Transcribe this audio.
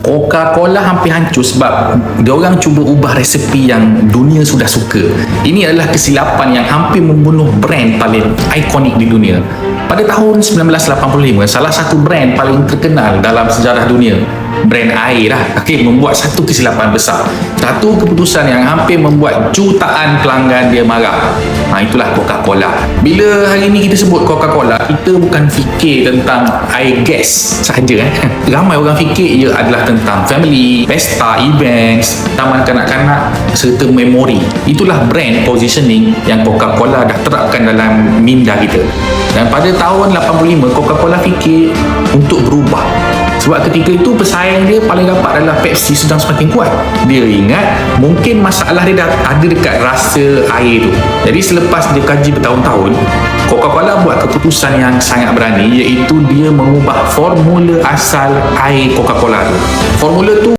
Coca-Cola hampir hancur sebab diorang cuba ubah resepi yang dunia sudah suka. Ini adalah kesilapan yang hampir membunuh brand paling ikonik di dunia. Pada tahun 1985, salah satu brand paling terkenal dalam sejarah dunia, brand air lah, membuat satu kesilapan besar. Satu keputusan yang hampir membuat jutaan pelanggan dia marah. Itulah Coca-Cola. Bila hari ni kita sebut Coca-Cola, kita bukan fikir tentang air gas sahaja. Ramai orang fikir ia adalah tentang family, pesta, events, taman kanak-kanak serta memori. Itulah brand positioning yang Coca-Cola dah terapkan dalam minda kita. Dan pada tahun 85, Coca-Cola fikir untuk berubah. Sebab ketika itu pesaing dia paling rapat adalah Pepsi sedang semakin kuat. Dia ingat mungkin masalah dia dah ada dekat rasa air tu. Jadi selepas dia kaji bertahun-tahun, Coca-Cola buat keputusan yang sangat berani, iaitu dia mengubah formula asal air Coca-Cola tu. Formula tu